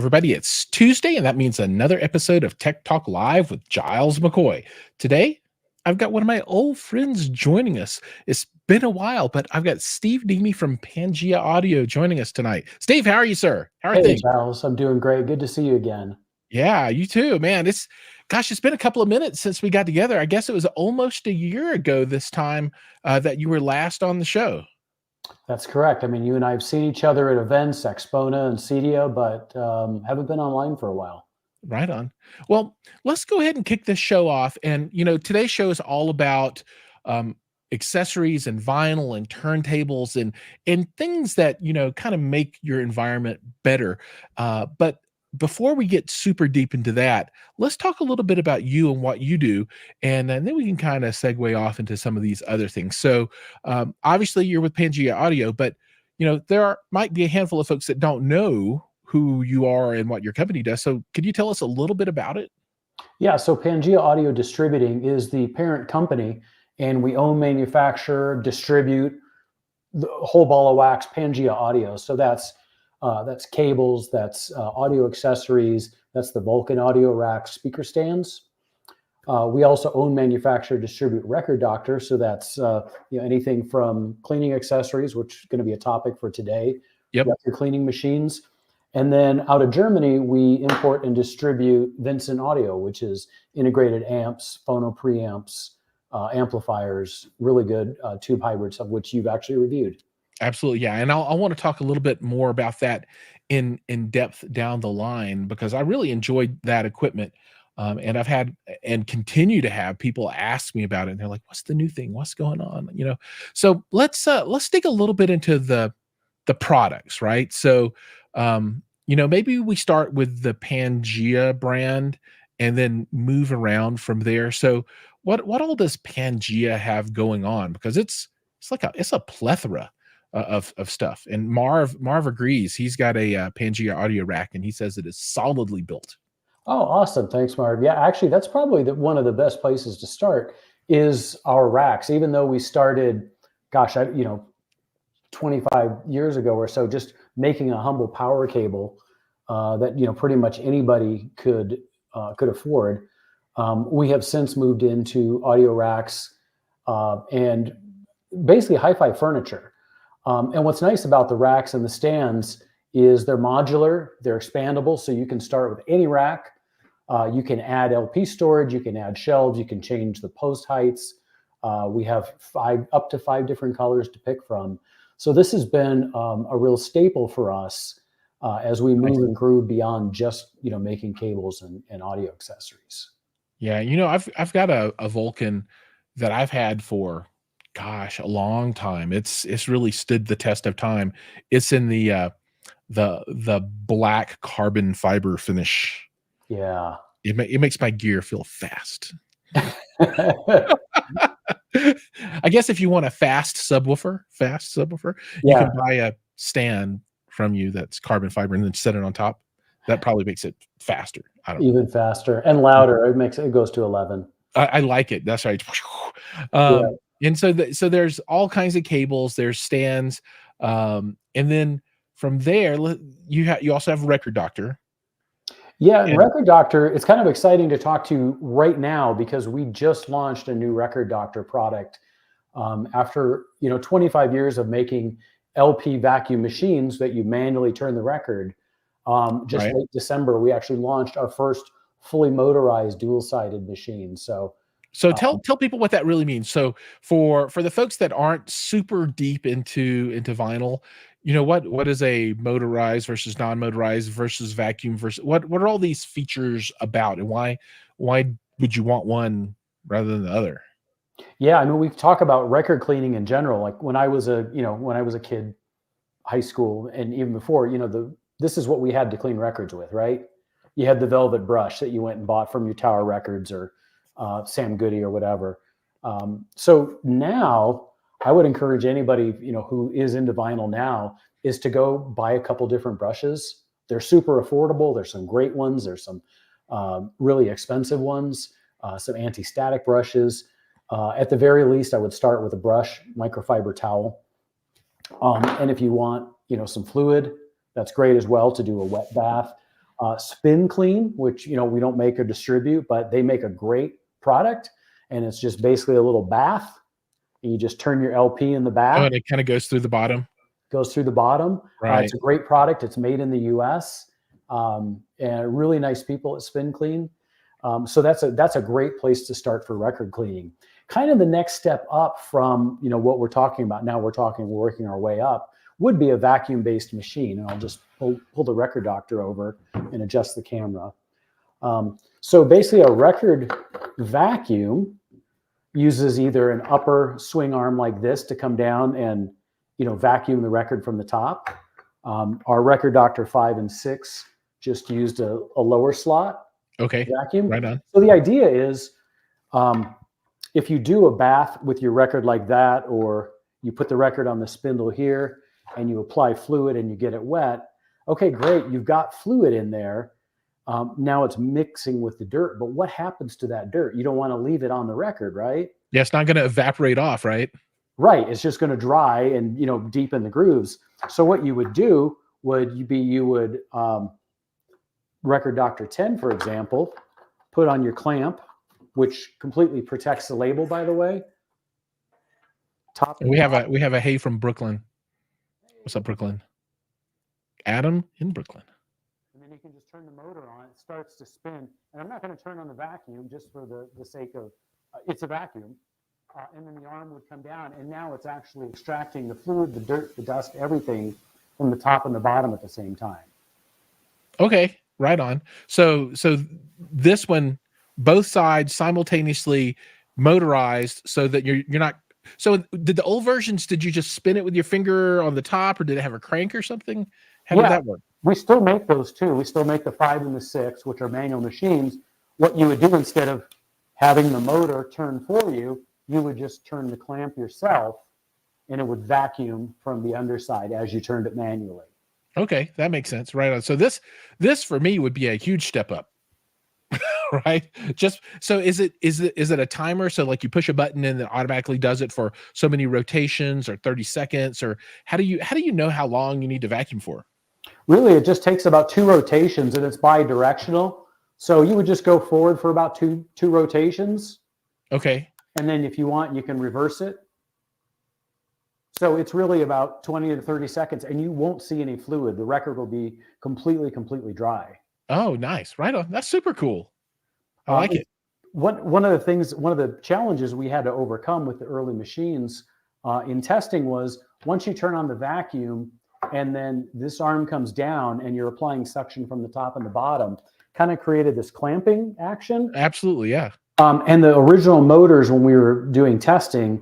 Everybody, it's Tuesday, and that means another episode of Tech Talk Live with Jiles McCoy. Today, I've got one of my old friends joining us. It's been a while, but I've got Steve Niemi from Pangea Audio joining us tonight. Steve, how are you, sir? How are Hey, things? Giles, I'm doing great. Good to see you again. Yeah, you too, man. It's been a couple of minutes since we got together. I guess it was almost a year ago this time that you were last on the show. That's correct. I mean, you and I have seen each other at events, Expona and Cedia, but haven't been online for a while. Right on. Well, let's go ahead and kick this show off. And today's show is all about um, accessories and vinyl and turntables and things that kind of make your environment better. But before we get super deep into that, let's talk a little bit about you and what you do, and then we can kind of segue off into some of these other things. So, obviously, you're with Pangea Audio, but might be a handful of folks that don't know who you are and what your company does. So could you tell us a little bit about it? Yeah, so Pangea Audio Distributing is the parent company, and we own, manufacture, distribute the whole ball of wax Pangea Audio. So that's cables, that's audio accessories, that's the Vulcan audio rack speaker stands. We also own, manufacture, distribute Record Doctor. So that's anything from cleaning accessories, which is going to be a topic for today, Yep. record cleaning machines. And then out of Germany, we import and distribute Vincent Audio, which is integrated amps, phono preamps, amplifiers, really good tube hybrids, of which you've actually reviewed. Absolutely. Yeah. And I want to talk a little bit more about that in depth down the line, because I really enjoyed that equipment. And I've had and continue to have people ask me about it. And they're like, what's the new thing? What's going on? So let's dig a little bit into the products, right? So maybe we start with the Pangea brand and then move around from there. So what all does Pangea have going on? Because it's a plethora of stuff. And Marv agrees. He's got a Pangea audio rack, and he says it is solidly built. Oh, awesome. Thanks, Marv. Yeah, actually, that's probably one of the best places to start is our racks. Even though we started, 25 years ago or so, just making a humble power cable that pretty much anybody could afford. We have since moved into audio racks and basically hi-fi furniture. And what's nice about the racks and the stands is they're modular, they're expandable, so you can start with any rack. You can add LP storage, you can add shelves, you can change the post heights. We have up to five different colors to pick from. So this has been a real staple for us as we move and grow beyond just making cables and audio accessories. Yeah, I've got a Vulcan that I've had for a long time. It's really stood the test of time. It's in the black carbon fiber finish. Yeah. It makes my gear feel fast. I guess if you want a fast subwoofer, you can buy a stand from you that's carbon fiber and then set it on top. That probably makes it faster. I don't know. Even faster and louder. It goes to 11. I like it. That's right. Yeah. And so there's all kinds of cables, there's stands, and then from there you also have Record Doctor. Yeah, and Record Doctor, it's kind of exciting to talk to right now because we just launched a new Record Doctor product after 25 years of making LP vacuum machines that you manually turn the record. Late December, we actually launched our first fully motorized dual-sided machine. So tell people what that really means. So for the folks that aren't super deep into vinyl, what is a motorized versus non-motorized versus vacuum versus what are all these features about, and why would you want one rather than the other? Yeah, I mean, we talk about record cleaning in general. Like when I was a kid, high school, and even before, this is what we had to clean records with, right? You had the velvet brush that you went and bought from your Tower Records or Sam Goody or whatever. So now I would encourage anybody, who is into vinyl now is to go buy a couple different brushes. They're super affordable. There's some great ones. There's some really expensive ones, some anti-static brushes. At the very least, I would start with a brush, microfiber towel. And if you want, some fluid, that's great as well to do a wet bath. Spin Clean, which we don't make or distribute, but they make a great product, and it's just basically a little bath. And you just turn your LP in the back. Oh, and it kind of goes through the bottom. Goes through the bottom. Right. It's a great product. It's made in the U.S. And really nice people at Spin Clean. So that's a great place to start for record cleaning. Kind of the next step up from what we're talking about now. We're working our way up. Would be a vacuum-based machine, and I'll just pull the Record Doctor over and adjust the camera. So basically, a record vacuum uses either an upper swing arm like this to come down and vacuum the record from the top. Our Record Doctor 5 and 6 just used a lower slot vacuum. Right on. So the idea is, if you do a bath with your record like that, or you put the record on the spindle here and you apply fluid and you get it wet, okay, great, you've got fluid in there. Now it's mixing with the dirt, but what happens to that dirt? You don't want to leave it on the record, right? Yeah, it's not going to evaporate off, right? Right, it's just going to dry and deepen the grooves. So what you would do you would Record Doctor 10, for example, put on your clamp, which completely protects the label, by the way. We have a hey from Brooklyn. What's up, Brooklyn? Adam in Brooklyn. And then you can just turn the motor on. It starts to spin. And I'm not going to turn on the vacuum just for the sake of it's a vacuum. And then the arm would come down, and now it's actually extracting the fluid, the dirt, the dust, everything from the top and the bottom at the same time. Okay, right on. So this one, both sides simultaneously motorized, so that you're not. So did the old versions? Did you just spin it with your finger on the top, or did it have a crank or something? How did that work? We still make those too. We still make the 5 and the 6, which are manual machines. What you would do, instead of having the motor turn for you, you would just turn the clamp yourself, and it would vacuum from the underside as you turned it manually. Okay, that makes sense. Right on. So this for me would be a huge step up. Right? Just so is it a timer? So like you push a button and it automatically does it for so many rotations or 30 seconds, or how do you know how long you need to vacuum for? Really, it just takes about 2 rotations, and it's bi-directional. So you would just go forward for about two rotations. Okay. And then if you want, you can reverse it. So it's really about 20 to 30 seconds, and you won't see any fluid. The record will be completely dry. Oh, nice. Right on. That's super cool. I like it. One of the challenges we had to overcome with the early machines in testing was, once you turn on the vacuum and then this arm comes down and you're applying suction from the top and the bottom, kind of created this clamping action. Absolutely, yeah. And the original motors, when we were doing testing,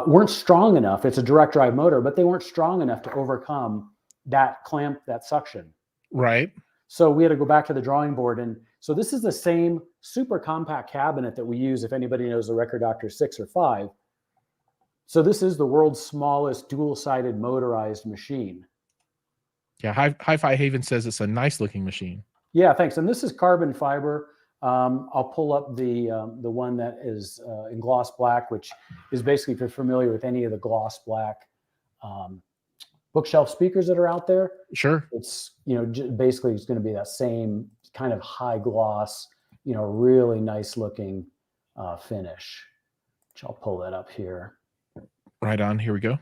weren't strong enough. It's a direct drive motor, but they weren't strong enough to overcome that clamp, that suction. Right. So we had to go back to the drawing board. And so this is the same super compact cabinet that we use, if anybody knows the Record Doctor 6 or 5. So this is the world's smallest dual-sided motorized machine. Yeah, HiFi Haven says it's a nice looking machine. Yeah, thanks. And this is carbon fiber. I'll pull up the one that is in gloss black, which is basically, if you're familiar with any of the gloss black bookshelf speakers that are out there. Sure. It's, basically it's going to be that same kind of high gloss, really nice looking finish, which I'll pull that up here. Right on. Here we go.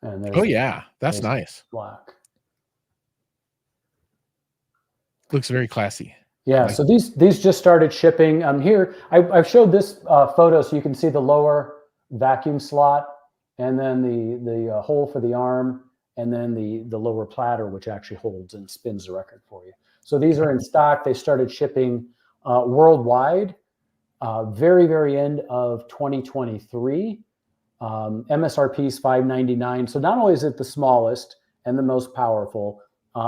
And oh yeah, that's nice. Black. Looks very classy. Yeah, like, so these just started shipping. Here, I've showed this photo so you can see the lower vacuum slot, and then the hole for the arm, and then the lower platter, which actually holds and spins the record for you. So these are in stock. They started shipping worldwide, very end of 2023. MSRP is $599. So not only is it the smallest and the most powerful,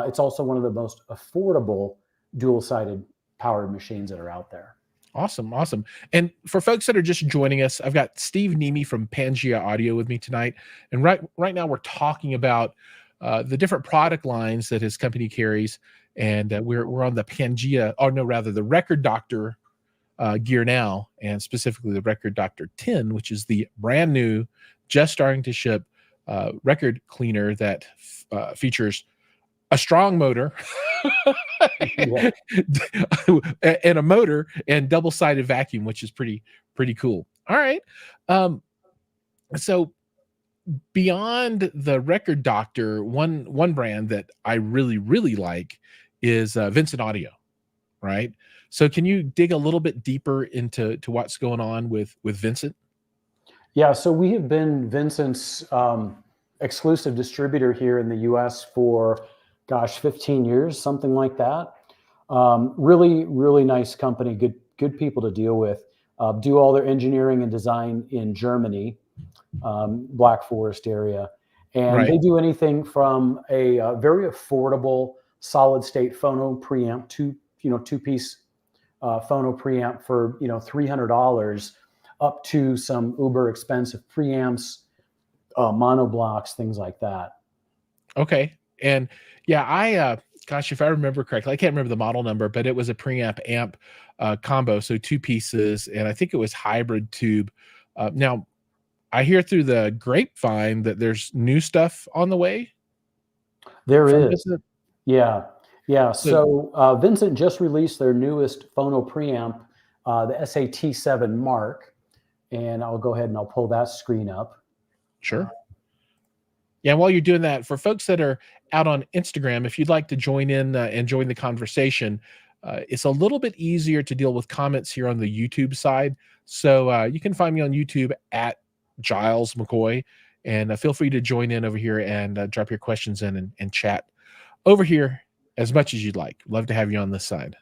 it's also one of the most affordable dual-sided powered machines that are out there. Awesome. And for folks that are just joining us, I've got Steve Niemi from Pangea Audio with me tonight. And right now we're talking about the different product lines that his company carries. And we're on the Pangea, or no, rather the Record Doctor gear now, and specifically the Record Doctor 10, which is the brand new, just starting to ship record cleaner that features a strong motor Yeah. and a motor and double-sided vacuum, which is pretty cool. All right. Um, so beyond the Record Doctor, one brand that I really like is Vincent Audio, right? So can you dig a little bit deeper into what's going on with Vincent? Yeah, so we have been Vincent's exclusive distributor here in the US for, gosh, 15 years, something like that. Really, really nice company, good people to deal with. Do all their engineering and design in Germany, Black Forest area. And Right. they do anything from a very affordable solid state phono preamp, two-piece phono preamp for $300 up to some uber expensive preamps, mono blocks, things like that. Okay. And yeah, gosh, if I remember correctly, I can't remember the model number, but it was a preamp amp combo, so two pieces, and I think it was hybrid tube. Now I hear through the grapevine that there's new stuff on the way There from is, Vincent. yeah, yeah. So So Vincent just released their newest phono preamp, the Satt T7 Mark, and I'll go ahead and I'll pull that screen up. sure. Yeah, while you're doing that, for folks that are out on Instagram, if you'd like to join in and join the conversation, it's a little bit easier to deal with comments here on the YouTube side. So you can find me on YouTube at Jiles McCoy, and feel free to join in over here and drop your questions in and chat over here as much as you'd like. Love to have you on this side.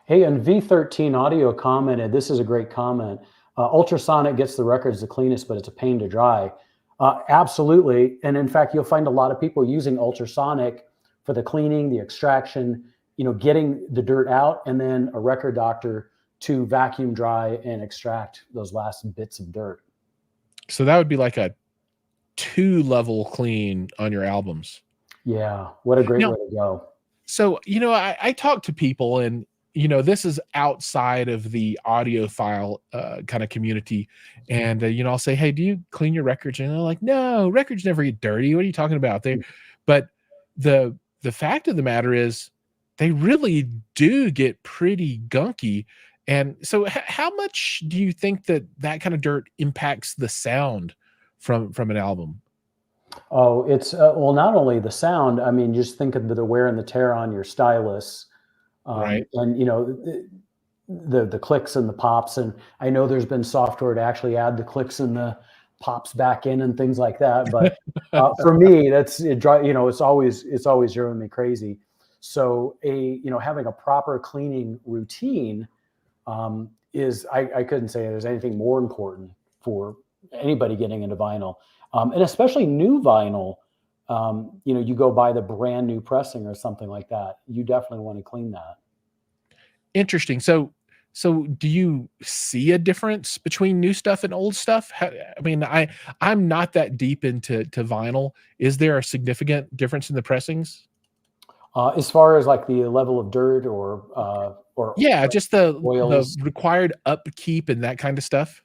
Hey, and V13 Audio commented, this is a great comment. Ultrasonic gets the records the cleanest, but it's a pain to dry. Absolutely. And in fact, you'll find a lot of people using ultrasonic for the cleaning, the extraction, getting the dirt out, and then a record doctor to vacuum dry and extract those last bits of dirt. So that would be like a 2-level clean on your albums. Yeah, what a great Now, way to go. so, I talk to people and, this is outside of the audiophile kind of community. And, I'll say, hey, do you clean your records? And they're like, no, records never get dirty. What are you talking about there? But the fact of the matter is they really do get pretty gunky. And so how much do you think that kind of dirt impacts the sound from an album? Oh, it's well, not only the sound. I mean, just think of the wear and the tear on your stylus, Right. and the clicks and the pops. And I know there's been software to actually add the clicks and the pops back in and things like that. But for me, it's always driven me crazy. So having a proper cleaning routine is I couldn't say there's anything more important for anybody getting into vinyl, and especially new vinyl. You go buy the brand new pressing or something like that. You definitely want to clean that. Interesting. So do you see a difference between new stuff and old stuff? I mean, I'm not that deep into vinyl. Is there a significant difference in the pressings? As far as like the level of dirt or Yeah, just the oils, required upkeep and that kind of stuff.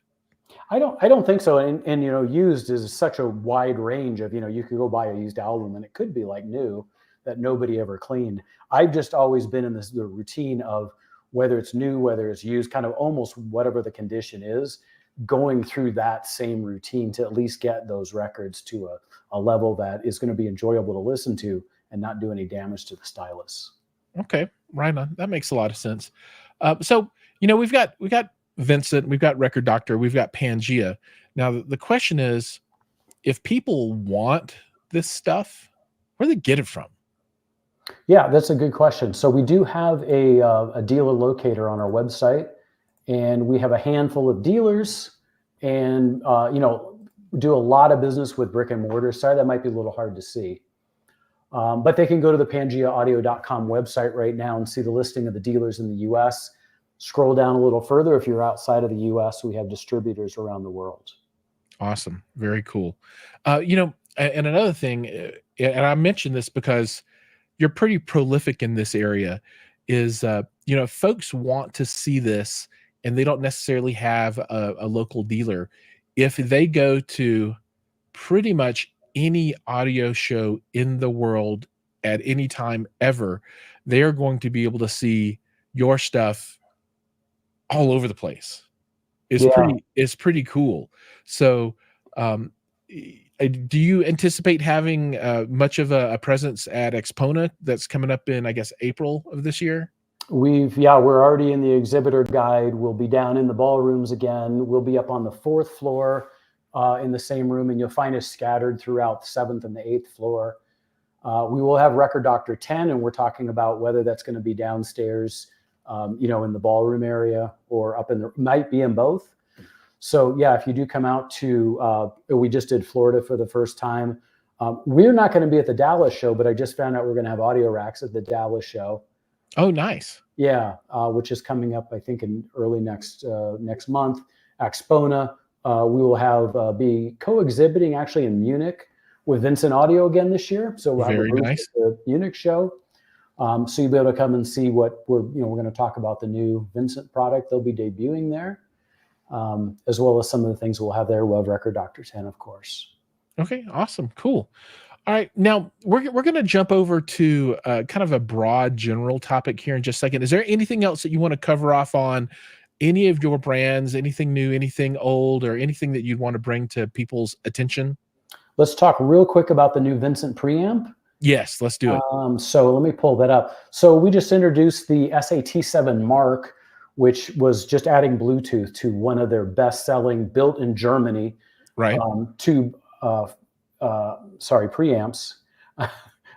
I don't think so. And used is such a wide range of you could go buy a used album and it could be like new that nobody ever cleaned. I've just always been in the routine of whether it's new, whether it's used, kind of almost whatever the condition is, going through that same routine to at least get those records to a level that is going to be enjoyable to listen to and not do any damage to the stylus. Okay, right on. That makes a lot of sense. So we've got Vincent, we've got Record Doctor, we've got Pangea. Now the question is, if people want this stuff, where do they get it from? Yeah, that's a good question. So we do have a dealer locator on our website, and we have a handful of dealers, and do a lot of business with brick and mortar. Sorry, that might be a little hard to see, but they can go to the PangeaAudio.com website right now and see the listing of the dealers in the U.S. Scroll down a little further. If you're outside of the U.S., we have distributors around the world. Awesome, very cool. And another thing, and I mentioned this because you're pretty prolific in this area, is folks want to see this and they don't necessarily have a local dealer. If they go to pretty much any audio show in the world at any time ever, they are going to be able to see your stuff all over the place. Yeah. It's pretty cool. So, um, do you anticipate having much of a presence at Expona that's coming up in, I guess, April of this year? We're already in the exhibitor guide. We'll be down in the ballrooms again. We'll be up on the 4th floor in the same room, and you'll find us scattered throughout the 7th and the 8th floor. We will have Record Doctor 10, and we're talking about whether that's going to be downstairs, in the ballroom area, or up in the, might be in both. So yeah, if you do come out to, we just did Florida for the first time. We're not going to be at the Dallas show, but I just found out we're going to have audio racks at the Dallas show. Oh, nice. Yeah, which is coming up, I think, in early next month. Expona, we will have be co-exhibiting actually in Munich with Vincent Audio again this year. So we'll have a booth Nice. at the Munich show. So you'll be able to come and see what we're going to talk about, the new Vincent product they'll be debuting there, as well as some of the things we'll have there. We'll have Record Doctor 10, of course. Okay, awesome, cool. All right, now we're going to jump over to kind of a broad general topic here in just a second. Is there anything else that you want to cover off on any of your brands, anything new, anything old, or anything that you'd want to bring to people's attention? Let's talk real quick about the new Vincent preamp. Yes, let's do it. So let me pull that up. So we just introduced the Satt T7 Mark, which was just adding Bluetooth to one of their best-selling, built in Germany, right? Preamps.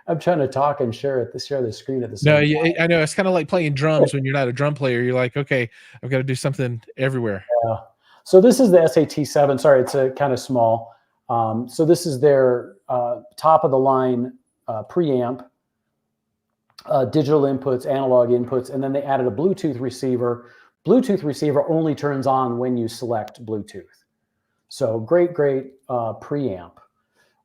I'm trying to talk and share the screen at the same time. No, I know. It's kind of like playing drums when you're not a drum player. You're like, okay, I've got to do something everywhere. Yeah. So this is the Satt T7. Sorry, it's a kind of small. So this is their top of the line preamp, digital inputs, analog inputs, and then they added a Bluetooth receiver. Bluetooth receiver only turns on when you select Bluetooth. So great preamp.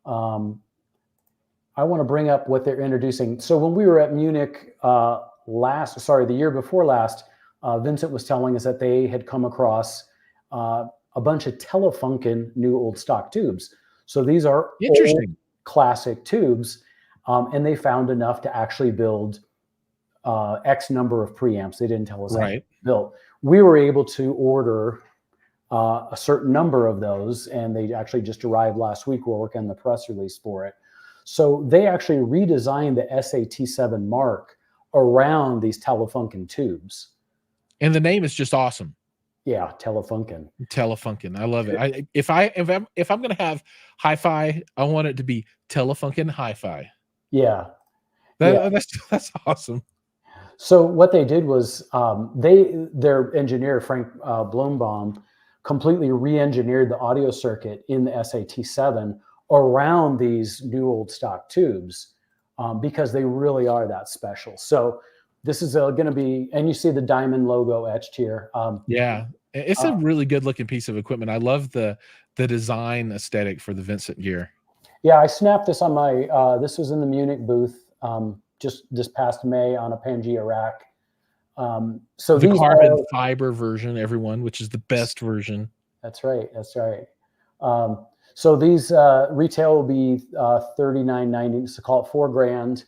I want to bring up what they're introducing. So when we were at Munich the year before last, Vincent was telling us that they had come across a bunch of Telefunken new old stock tubes. So these are old classic tubes, and they found enough to actually build X number of preamps. They didn't tell us how to build. We were able to order a certain number of those, and they actually just arrived last week. We're working on the press release for it. So they actually redesigned the Satt T7 Mark around these Telefunken tubes. And the name is just awesome. Yeah, Telefunken. Telefunken. I love it. If I'm going to have hi-fi, I want it to be Telefunken HiFi. Yeah. That's awesome. So what they did was their engineer, Frank Blombaum, completely re-engineered the audio circuit in the Satt T7 around these new old stock tubes because they really are that special. So this is going to be, and you see the diamond logo etched here. Yeah, it's a really good looking piece of equipment. I love the design aesthetic for the Vincent gear. Yeah, I snapped this on my, this was in the Munich booth just this past May on a Pangea rack. So the these carbon fiber version, everyone, which is the best version. That's right. That's right. So these retail will be $39.90. So call it $4,000.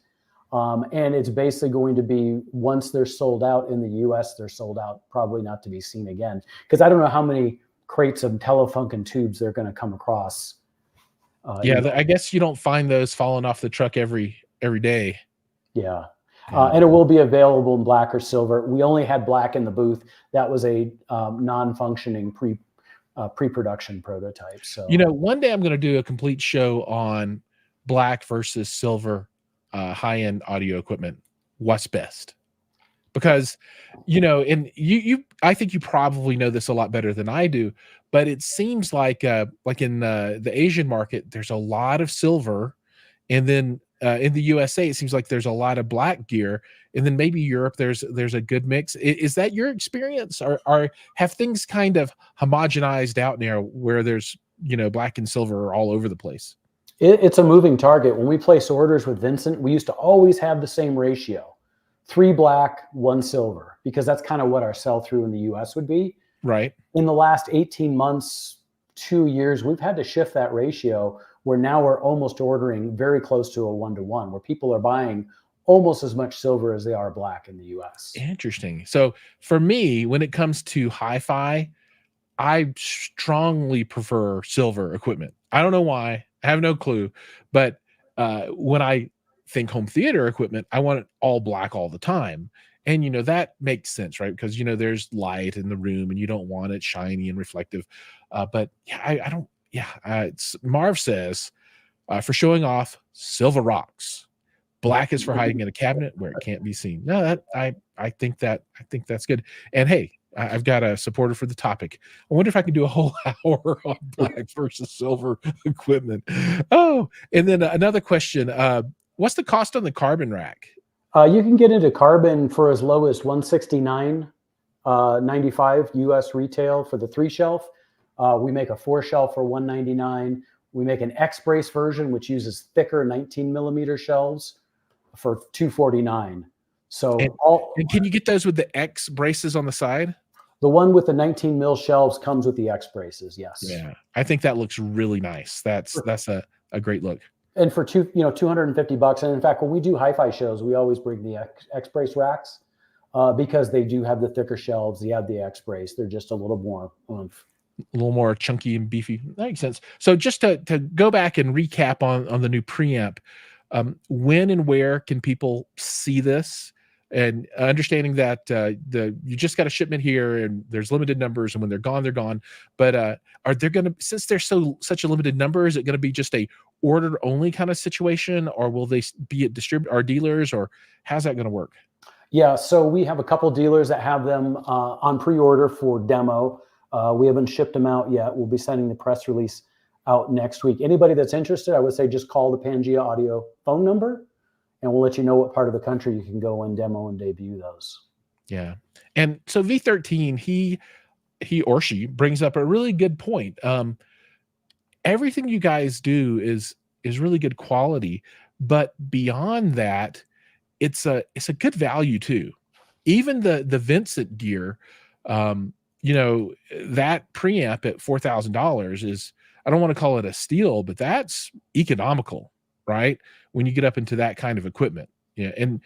And it's basically going to be, once they're sold out in the US, they're sold out, probably not to be seen again. Because I don't know how many crates of Telefunken tubes they're going to come across. I guess you don't find those falling off the truck every day. Yeah. And it will be available in black or silver. We only had black in the booth. That was a non-functioning pre-production prototype. So one day I'm going to do a complete show on black versus silver high-end audio equipment. What's best? Because and I think you probably know this a lot better than I do, but it seems like in the Asian market there's a lot of silver, and then in the USA it seems like there's a lot of black gear, and then maybe Europe there's a good mix. Is that your experience, or have things kind of homogenized out now where there's black and silver all over the place? It's a moving target. When we place orders with Vincent, we used to always have the same ratio: 3 black, 1 silver, because that's kind of what our sell-through in the US would be. Right. In the last 18 months, 2 years, we've had to shift that ratio where now we're almost ordering very close to a 1-to-1, where people are buying almost as much silver as they are black in the US. Interesting. So for me, when it comes to hi-fi, I strongly prefer silver equipment. I don't know why. I have no clue. But when I think home theater equipment, I want it all black all the time. And that makes sense, right? Because there's light in the room and you don't want it shiny and reflective. But yeah, I don't. Yeah, Marv says for showing off, silver rocks. Black is for hiding in a cabinet where it can't be seen. No, I think that's good. And hey, I've got a supporter for the topic. I wonder if I can do a whole hour on black versus silver equipment. Oh, and then another question. What's the cost on the carbon rack? You can get into carbon for as low as 169.95 US retail for the 3-shelf. We make a 4-shelf for 199. We make an X-brace version, which uses thicker 19mm shelves, for 249. So and can you get those with the X braces on the side? The one with the 19mm shelves comes with the X braces. Yes. Yeah, I think that looks really nice. That's a great look. And for $250, and in fact, when we do hi-fi shows, we always bring the X brace racks because they do have the thicker shelves. They have the X brace. They're just a little more oomph. A little more chunky and beefy. That makes sense. So just to go back and recap on the new preamp, when and where can people see this? And understanding that you just got a shipment here and there's limited numbers, and when they're gone. But are there going to, since there's such a limited number, is it going to be just a order only kind of situation, or will they be at our dealers, or how's that going to work? Yeah, so we have a couple dealers that have them on pre-order for demo. We haven't shipped them out yet. We'll be sending the press release out next week. Anybody that's interested, I would say just call the Pangea Audio phone number, and we'll let you know what part of the country you can go and demo and debut those. Yeah. And so V13, he or she brings up a really good point. Everything you guys do is really good quality, but beyond that, it's a good value too. Even the Vincent gear, that preamp at $4,000 is, I don't want to call it a steal, but that's economical, right? When you get up into that kind of equipment. Yeah. And,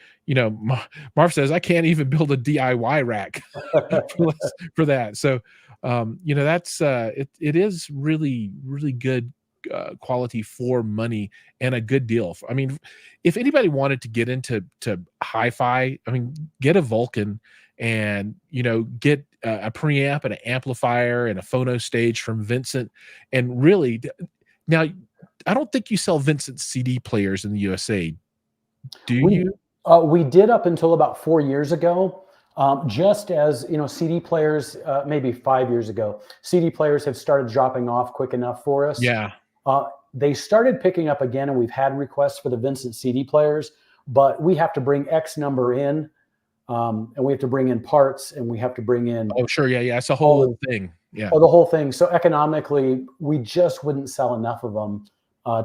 Marv says, I can't even build a DIY rack for that. So, that's, it is really, really good quality for money and a good deal. I mean, if anybody wanted to get into hi-fi, I mean, get a Vulcan and, get a preamp and an amplifier and a phono stage from Vincent. And really, now, I don't think you sell Vincent CD players in the USA. Do you? We did up until about 4 years ago. Just as, CD players, maybe 5 years ago, CD players have started dropping off quick enough for us. Yeah. They started picking up again, and we've had requests for the Vincent CD players, but we have to bring X number in, and we have to bring in parts, and we have to bring in. Oh, sure. Yeah. It's a whole thing. Yeah. Oh, the whole thing. So economically, we just wouldn't sell enough of them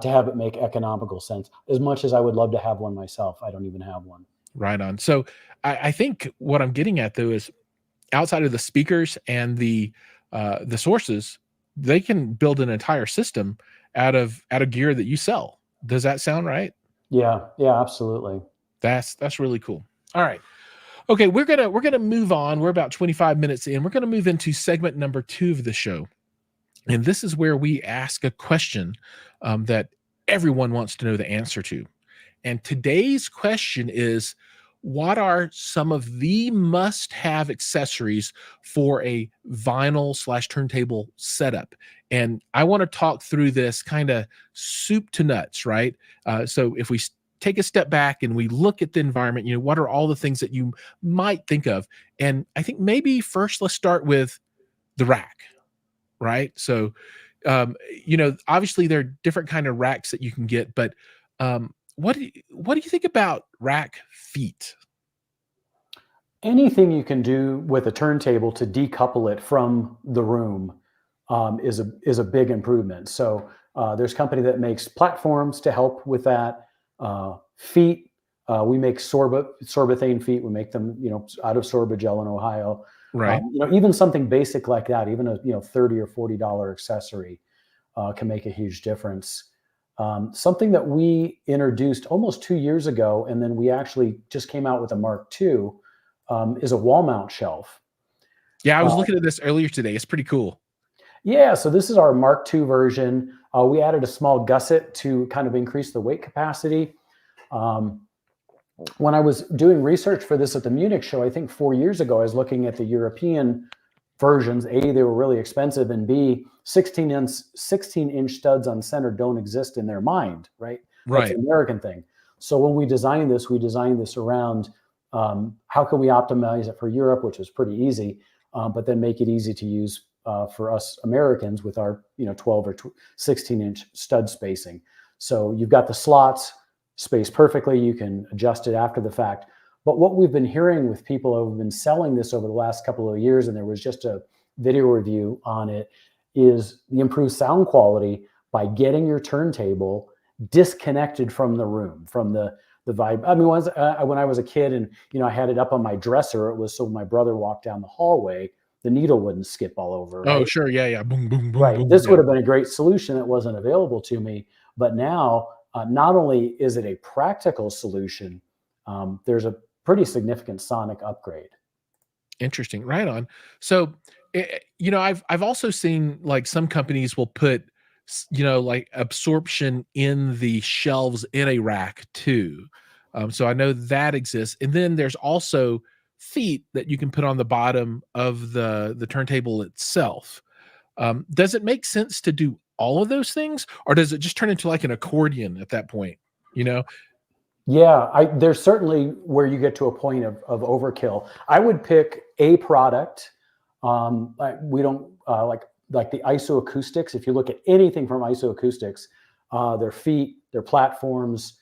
to have it make economical sense. As much as I would love to have one myself, I don't even have one. Right on. So I think what I'm getting at though is, outside of the speakers and the sources, they can build an entire system out of gear that you sell. Does that sound right? Yeah, absolutely. That's really cool. All right. Okay, we're gonna move on. We're about 25 minutes in. We're gonna move into segment number 2 of the show. And this is where we ask a question that everyone wants to know the answer to. And today's question is, what are some of the must-have accessories for a vinyl/turntable setup? And I want to talk through this kind of soup to nuts, right? So if we take a step back and we look at the environment, what are all the things that you might think of? And I think maybe first let's start with the rack, right? So, obviously there are different kind of racks that you can get, but what do you think about rack feet? Anything you can do with a turntable to decouple it from the room is a big improvement. So there's a company that makes platforms to help with that. Feet, we make sorbothane feet. We make them, out of sorbagel in Ohio. Right. Even something basic like that, even a $30 or $40 accessory can make a huge difference. Something that we introduced almost 2 years ago, and then we actually just came out with a Mark II, is a wall mount shelf. Yeah, I was Uh, looking at this earlier today. It's pretty cool. yeah, so this is our Mark II version. We added a small gusset to kind of increase the weight capacity. Um, when I was doing research for this at the Munich show, I think 4 years ago, I was looking at the European versions. A, they were really expensive, and B, 16-inch studs on center don't exist in their mind, right? That's Right. an American thing. So when we designed this around how can we optimize it for Europe, which was pretty easy, but then make it easy to use for us Americans with our 12 or 16-inch stud spacing. So you've got the slots spaced perfectly. You can adjust it after the fact. But what we've been hearing with people who have been selling this over the last couple of years, and there was just a video review on it, is the improved sound quality by getting your turntable disconnected from the room, from the vibe. I mean, when I was a kid and I had it up on my dresser, it was so when my brother walked down the hallway, the needle wouldn't skip all over, Oh, right? sure. Yeah, yeah. Boom, boom, boom, Right. boom. This Yeah. would have been a great solution that wasn't available to me. But now, not only is it a practical solution, there's a pretty significant sonic upgrade. Interesting. Right on. So, I've also seen like some companies will put, like absorption in the shelves in a rack too. So I know that exists. And then there's also feet that you can put on the bottom of the turntable itself. Does it make sense to do all of those things, or does it just turn into like an accordion at that point? You know? Yeah, there's certainly where you get to a point of overkill. I would pick a product. We don't like the isoacoustics. If you look at anything from isoacoustics, their feet, their platforms,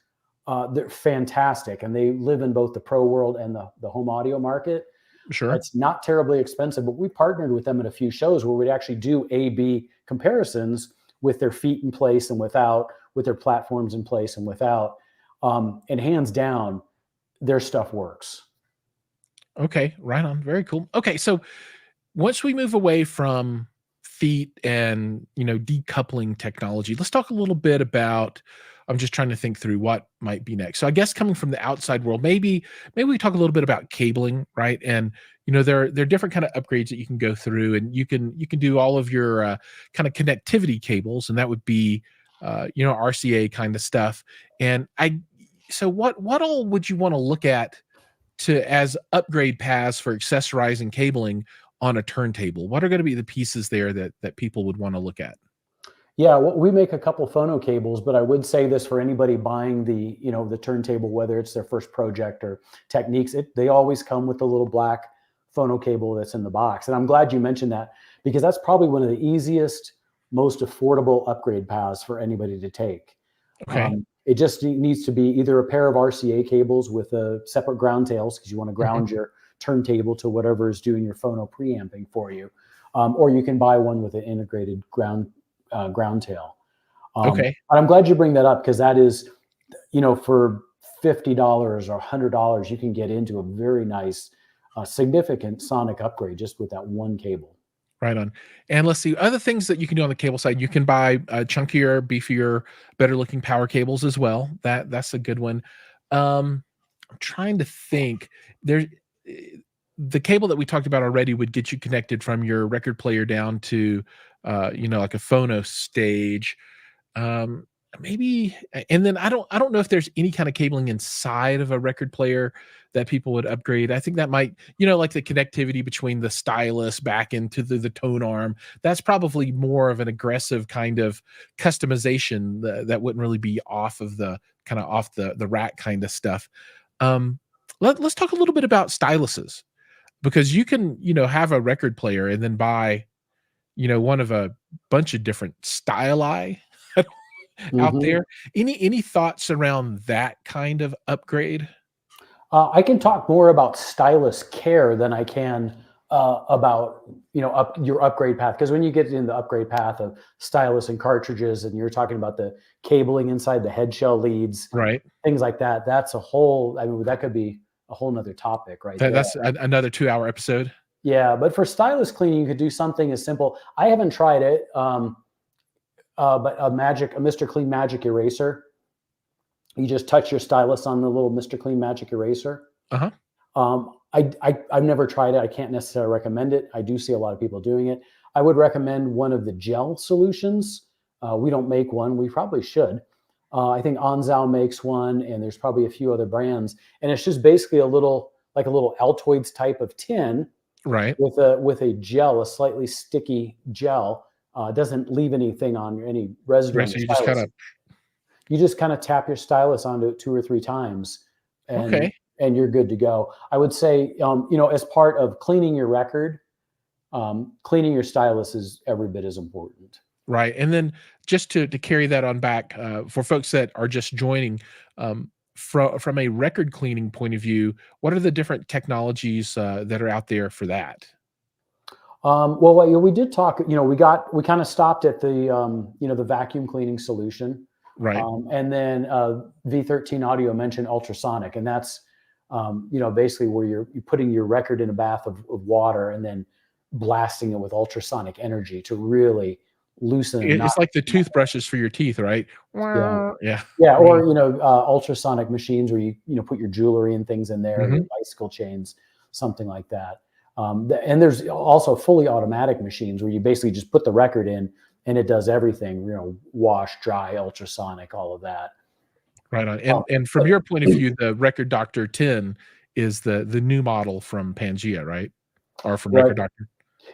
they're fantastic, and they live in both the pro world and the home audio market. Sure. It's not terribly expensive, but we partnered with them at a few shows where we'd actually do A/B comparisons with their feet in place and without, with their platforms in place and without. And hands down, their stuff works. Okay. Right on. Very cool. Okay. So once we move away from feet and decoupling technology, let's talk a little bit about, I'm just trying to think through what might be next. So I guess coming from the outside world, maybe we talk a little bit about cabling, right? And there are different kind of upgrades that you can go through, and you can do all of your kind of connectivity cables, and that would be RCA kind of stuff. And I so what all would you want to look at to as upgrade paths for accessorizing cabling on a turntable? What are going to be the pieces there that people would want to look at? Yeah, well, we make a couple phono cables, but I would say this for anybody buying the turntable, whether it's their first project or Techniques, they always come with the little black phono cable that's in the box. And I'm glad you mentioned that, because that's probably one of the easiest, most affordable upgrade paths for anybody to take. Okay. It just needs to be either a pair of RCA cables with a separate ground tails, because you want to Mhm. ground your turntable to whatever is doing your phono preamping for you, or you can buy one with an integrated ground tail. Okay. And I'm glad you bring that up, because that is, for $50 or $100, you can get into a very nice, significant sonic upgrade just with that one cable. Right on. And let's see, other things that you can do on the cable side, you can buy chunkier, beefier, better looking power cables as well. That's a good one. I'm trying to think. There, the cable that we talked about already would get you connected from your record player down to, like a phono stage. Um, maybe, and then I don't know if there's any kind of cabling inside of a record player that people would upgrade. I think that might, like the connectivity between the stylus back into the tone arm. That's probably more of an aggressive kind of customization that wouldn't really be off of the kind of off the rack kind of stuff. Um, let's talk a little bit about styluses, because you can, have a record player and then buy, one of a bunch of different styli out Mhm. there. Any thoughts around that kind of upgrade? I can talk more about stylus care than I can about your upgrade path, because when you get in the upgrade path of stylus and cartridges, and you're talking about the cabling inside the head shell leads, Right. things like that, that's a whole. I mean, that could be a whole nother topic right there. That's another 2-hour episode. Yeah, but for stylus cleaning, you could do something as simple. I haven't tried it. but a Mr. Clean Magic eraser. You just touch your stylus on the little Mr. Clean Magic eraser. Uh-huh. I've never tried it. I can't necessarily recommend it. I do see a lot of people doing it. I would recommend one of the gel solutions. We don't make one. We probably should. I think Onzau makes one, and there's probably a few other brands. And it's just basically like a little Altoids type of tin Right. with a gel, a slightly sticky gel. Doesn't leave anything on any residue Right. on So the you just kind stylus. of, You just kind of tap your stylus onto it 2 or 3 times, and okay. you're good to go. I would say, as part of cleaning your record, cleaning your stylus is every bit as important. Right. And then just to carry that on back, for folks that are just joining, from a record cleaning point of view, what are the different technologies that are out there for that? Well, we did talk. We kind of stopped at the vacuum cleaning solution, Right. and then V13 Audio mentioned ultrasonic, and that's basically where you're putting your record in a bath of water and then blasting it with ultrasonic energy to really loosen and not. It's like the toothbrushes for your teeth, right? Yeah. Yeah. Yeah, Right. or ultrasonic machines where you put your jewelry and things in there, your Mhm. bicycle chains, something like that. And there's also fully automatic machines where you basically just put the record in and it does everything. Wash, dry, ultrasonic, all of that. Right on. Um, And from but your point of view, the Record Doctor 10 is the new model from Pangea, right? Or from right, Record Doctor?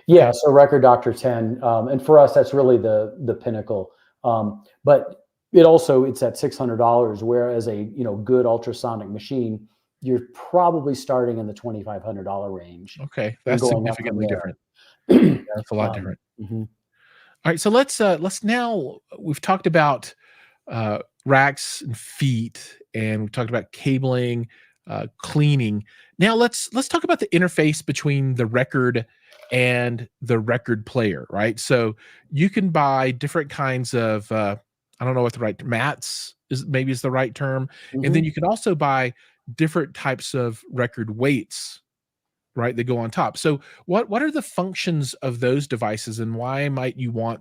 yeah. Okay. So Record Doctor 10, and for us, that's really the pinnacle. But it's at $600, whereas a good ultrasonic machine, you're probably starting in the $2,500 range Okay. and That's going up from significantly there. different. Yeah, that's a lot different. Mhm. All right, so let's now we've talked about racks and feet, and we've talked about cabling, cleaning. Now let's talk about the interface between the record and the record player, right? So you can buy different kinds of I don't know what the right mats is the right term, and then Mhm. you can also buy different types of record weights, right, that go on top. So what are the functions of those devices, and why might you want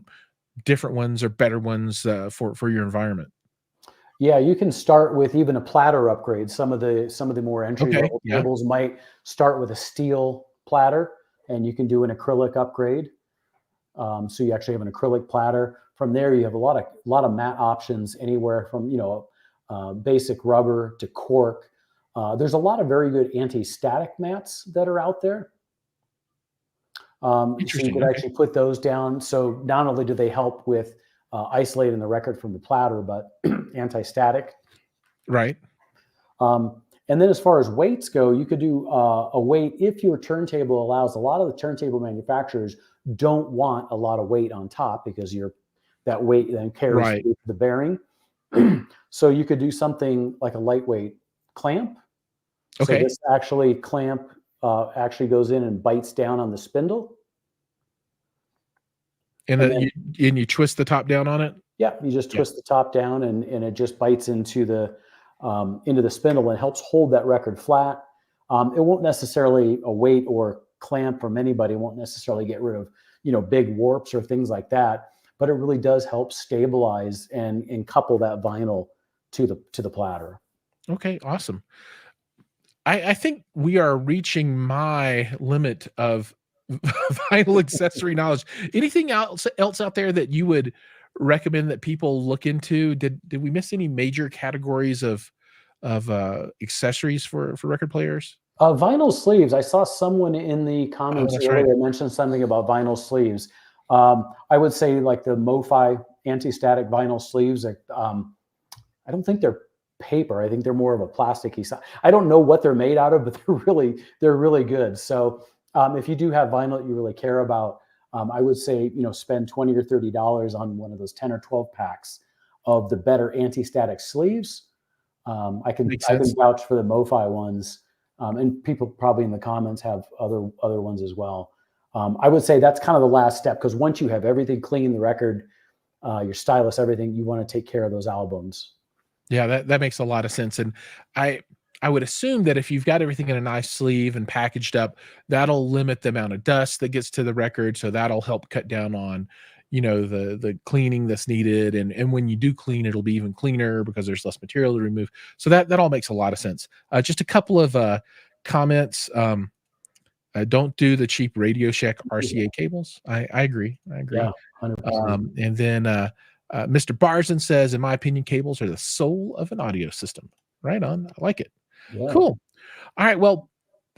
different ones or better ones for your environment? Yeah, you can start with even a platter upgrade. Some of the more entry Okay, level yeah, tables might start with a steel platter, and you can do an acrylic upgrade. So you actually have an acrylic platter. From there, you have a lot of mat options, anywhere from basic rubber to cork. There's a lot of very good anti-static mats that are out there. So you interesting. could Okay, actually put those down. So not only do they help with isolating the record from the platter, but anti-static. right. And then as far as weights go, you could do a weight if your turntable allows. A lot of the turntable manufacturers don't want a lot of weight on top because that weight then carries Right. through the bearing. So you could do something like a lightweight clamp. So Okay. this actually clamp actually goes in and bites down on the spindle. And And then then, you twist the top down on it? yeah, you just Yeah. twist the top down, and it just bites into the spindle and helps hold that record flat. It won't necessarily a weight or clamp from anybody won't necessarily get rid of big warps or things like that, but it really does help stabilize and couple that vinyl to the platter. Okay, awesome. I think we are reaching my limit of vinyl accessory knowledge. Anything else out there that you would recommend that people look into? Did we miss any major categories of accessories for record players? Vinyl sleeves. I saw someone in the Oh, comments that's right. earlier mention something about vinyl sleeves. I would say like the MoFi anti-static vinyl sleeves. I don't think they're paper. I think they're more of a plasticky side. I don't know what they're made out of, but they're really good. So if you do have vinyl that you really care about, I would say spend $20 or $30 on one of those 10 or 12 packs of the better anti-static sleeves. Makes I can sense. vouch for the MoFi ones, and people probably in the comments have other ones as well. I would say that's kind of the last step, because once you have everything clean, the record, your stylus, everything, you want to take care of those albums. Yeah, that makes a lot of sense, and I I would assume that if you've got everything in a nice sleeve and packaged up, that'll limit the amount of dust that gets to the record, so that'll help cut down on, the cleaning that's needed, and when you do clean, it'll be even cleaner because there's less material to remove. So that all makes a lot of sense. Just a couple of comments. Don't do the cheap Radio Shack RCA cables. I agree. I agree. Yeah, 100%. And then Mr. Barzin says, in my opinion, cables are the soul of an audio system. Right on. I like it. Yeah. Cool. All right. Well,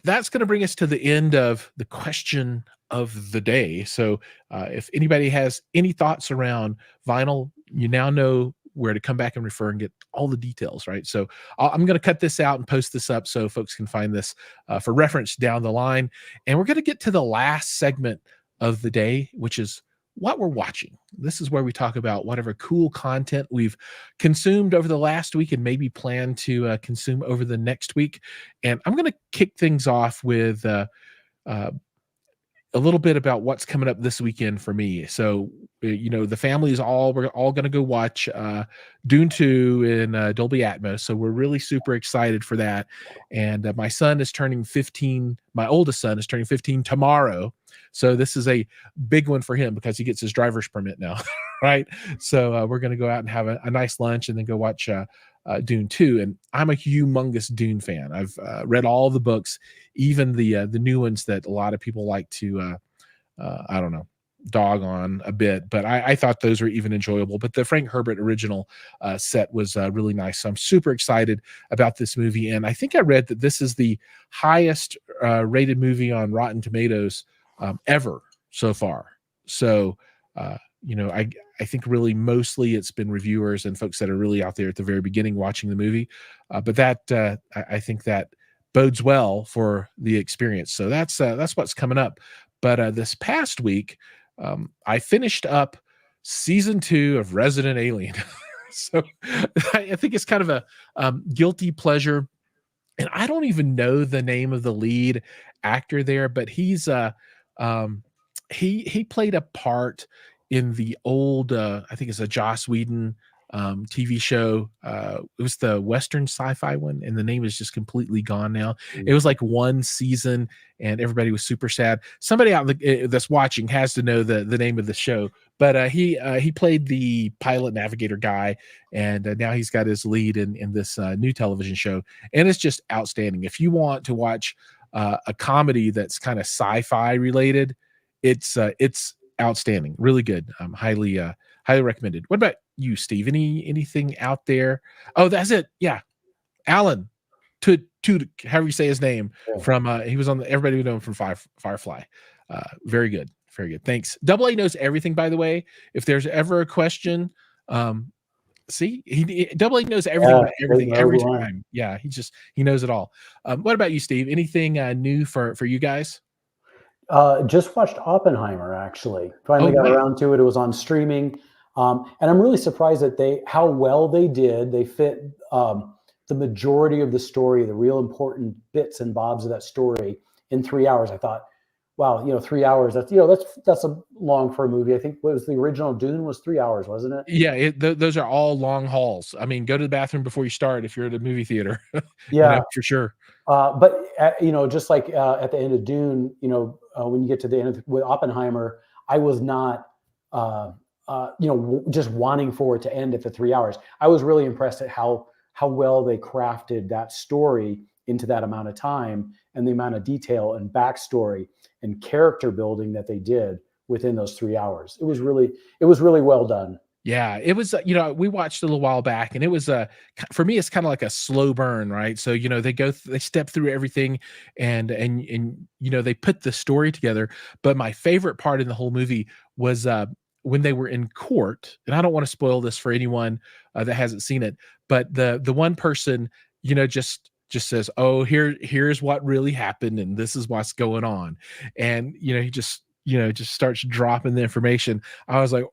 that's going to bring us to the end of the question of the day. So if anybody has any thoughts around vinyl, you now know where to come back and refer and get all the details, right? So I'm going to cut this out and post this up so folks can find this for reference down the line. And we're going to get to the last segment of the day, which is what we're watching. This is where we talk about whatever cool content we've consumed over the last week and maybe plan to consume over the next week. And I'm going to kick things off with a little bit about what's coming up this weekend for me. So, the family is we're all going to go watch Dune 2 in Dolby Atmos. So we're really super excited for that. And my son is turning 15. My oldest son is turning 15 tomorrow. So this is a big one for him because he gets his driver's permit now, right? So we're going to go out and have a nice lunch and then go watch Dune 2. And I'm a humongous Dune fan. I've read all the books, even the new ones that a lot of people like to I don't know, dog on a bit, but I thought those were even enjoyable. But the Frank Herbert original set was really nice. So I'm super excited about this movie. And I think I read that this is the highest rated movie on Rotten Tomatoes ever so far. So I think really mostly it's been reviewers and folks that are really out there at the very beginning watching the movie. But that I think that bodes well for the experience. So that's what's coming up. But this past week, I finished up season 2 of Resident Alien. So I think it's kind of a guilty pleasure. And I don't even know the name of the lead actor there, but he's he played a part in the old I think it's a Joss Whedon TV show. It was the Western sci-fi one, and the name is just completely gone now. It was like one season, and everybody was super sad. Somebody out that's watching has to know the name of the show, but he played the pilot navigator guy, and now he's got his lead in this new television show, and it's just outstanding. If you want to watch a comedy that's kind of sci-fi related, it's outstanding, really good. Highly recommended. What about you, Steve? Anything out there? Oh, that's it. Yeah, Alan, to however you say his name, from he was on everybody would know him from Firefly. Very good, very good. Thanks. Double A knows everything, by the way. If there's ever a question, see, Double A knows everything about everything every time. Yeah, he knows it all. What about you, Steve? Anything new for you guys? Just watched Oppenheimer, actually. Finally got around to it. It was on streaming. And I'm really surprised that how well they did. They fit the majority of the story, the real important bits and bobs of that story in 3 hours. I thought, wow, 3 hours, that's a long for a movie. I think what was the original Dune was 3 hours, wasn't it? Yeah, those are all long hauls. I mean, go to the bathroom before you start if you're at a movie theater. Yeah, for sure. But just like at the end of Dune, when you get to the end with Oppenheimer, I was not, just wanting for it to end at the 3 hours. I was really impressed at how well they crafted that story into that amount of time, and the amount of detail and backstory and character building that they did within those 3 hours. It was really well done. Yeah, it was, we watched a little while back, and it was for me, it's kind of like a slow burn, right? So, they step through everything and they put the story together. But my favorite part in the whole movie was when they were in court, and I don't want to spoil this for anyone that hasn't seen it, but the one person, just says, "Oh, here's what really happened, and this is what's going on," and he just starts dropping the information. I was like,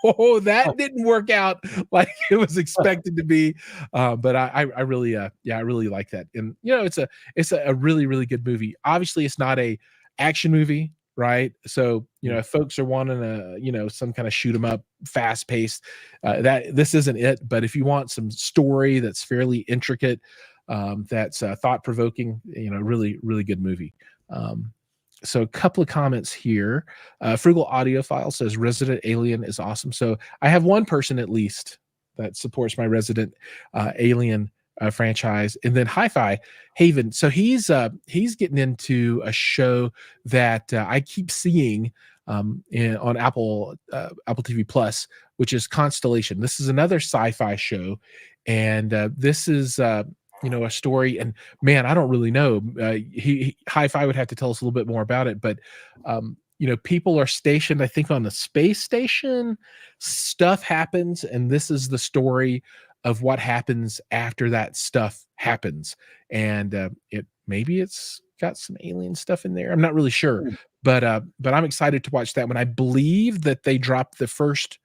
oh, that didn't work out like it was expected to be. But I really, I really like that. And, it's a really, really good movie. Obviously it's not a action movie, right? So, if folks are wanting some kind of shoot 'em up, fast paced, this isn't it. But if you want some story that's fairly intricate, that's thought provoking, really, really good movie. So a couple of comments here. Frugal Audiophile says Resident Alien is awesome. So I have one person at least that supports my Resident Alien franchise, and then Hi-Fi Haven. So he's getting into a show that I keep seeing on Apple TV Plus, which is Constellation. This is another sci-fi show, and this is a story. And man, I don't really know. Hi-Fi would have to tell us a little bit more about it, but people are stationed, I think, on the space station. Stuff happens, and this is the story of what happens after that stuff happens. And it's got some alien stuff in there. I'm not really sure, but I'm excited to watch that one. I believe that they dropped the first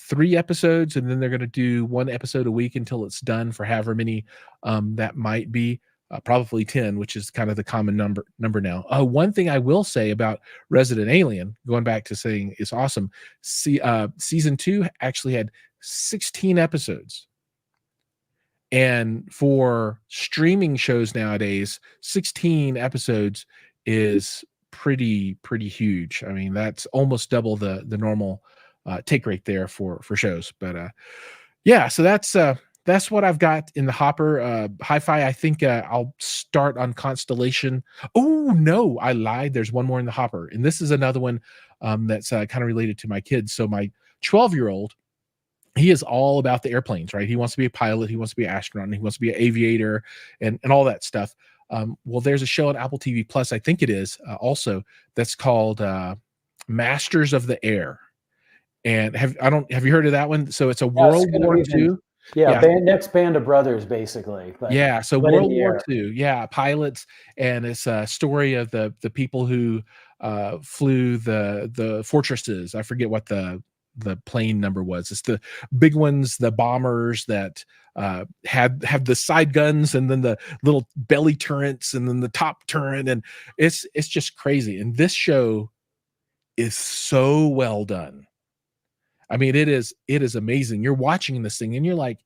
3 episodes, and then they're going to do 1 episode a week until it's done, for however many that might be. Probably 10, which is kind of the common number now. One thing I will say about Resident Alien, going back to saying it's awesome, season 2 actually had 16 episodes. And for streaming shows nowadays, 16 episodes is pretty huge. I mean, that's almost double the normal take rate there for shows. But yeah, so that's what I've got in the hopper. Hi-Fi, I think I'll start on Constellation. Oh no, I lied. There's one more in the hopper, and this is another one that's kind of related to my kids. So my 12-year-old, he is all about the airplanes, right? He wants to be a pilot, he wants to be an astronaut, and he wants to be an aviator, and all that stuff. Well, there's a show on Apple TV Plus, I think it is also, that's called Masters of the Air. And have you heard of that one? So it's a World War II. Yeah, next Band of Brothers, basically. But, yeah, so World War II. Yeah, pilots, and it's a story of the people who flew the fortresses. I forget what the plane number was. It's the big ones, the bombers that have the side guns, and then the little belly turrets, and then the top turret, and it's just crazy. And this show is so well done. I mean, it is amazing. You're watching this thing and you're like,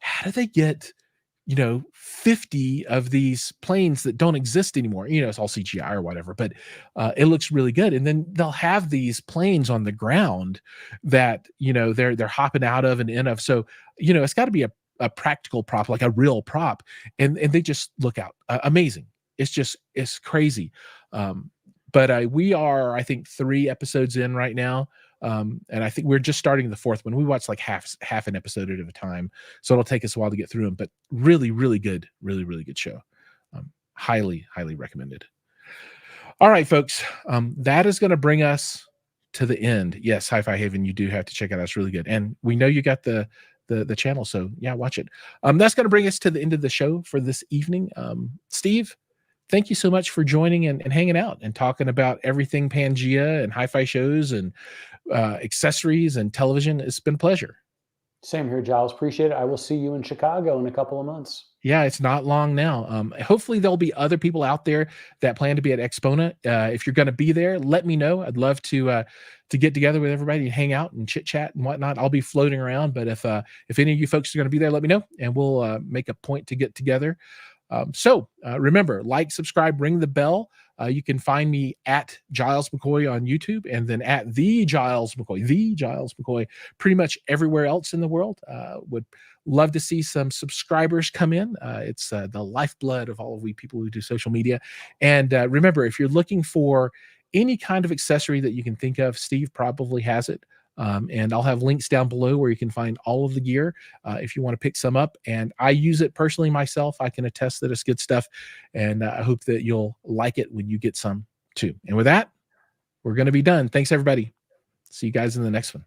how do they get 50 of these planes that don't exist anymore? It's all CGI or whatever, but it looks really good. And then they'll have these planes on the ground that they're hopping out of and in of. So it's got to be a practical prop, like a real prop, and they just look out amazing. It's crazy. But we are, I think, 3 episodes in right now. And I think we're just starting the 4th one. We watch like half an episode at a time, so it'll take us a while to get through them. But really good, really good show. Highly recommended. All right, folks, that is going to bring us to the end. Yes, Hi-Fi Haven, you do have to check it out. It's really good, and we know you got the channel, so yeah, watch it. That's going to bring us to the end of the show for this evening. Steve, thank you so much for joining and hanging out and talking about everything Pangea and hi-fi shows and accessories and television. It's been a pleasure. Same here, Giles. Appreciate it. I will see you in Chicago in a couple of months. Yeah, it's not long now. Hopefully there'll be other people out there that plan to be at Exponent. If you're going to be there, let me know. I'd love to get together with everybody and hang out and chit chat and whatnot. I'll be floating around, but if any of you folks are going to be there, let me know, and we'll make a point to get together. So remember, like, subscribe, ring the bell. You can find me at Jiles McCoy on YouTube, and then at the Jiles McCoy, pretty much everywhere else in the world. Would love to see some subscribers come in. It's the lifeblood of all of we people who do social media. And remember, if you're looking for any kind of accessory that you can think of, Steve probably has it. And I'll have links down below where you can find all of the gear if you want to pick some up. And I use it personally myself. I can attest that it's good stuff. And I hope that you'll like it when you get some too. And with that, we're going to be done. Thanks, everybody. See you guys in the next one.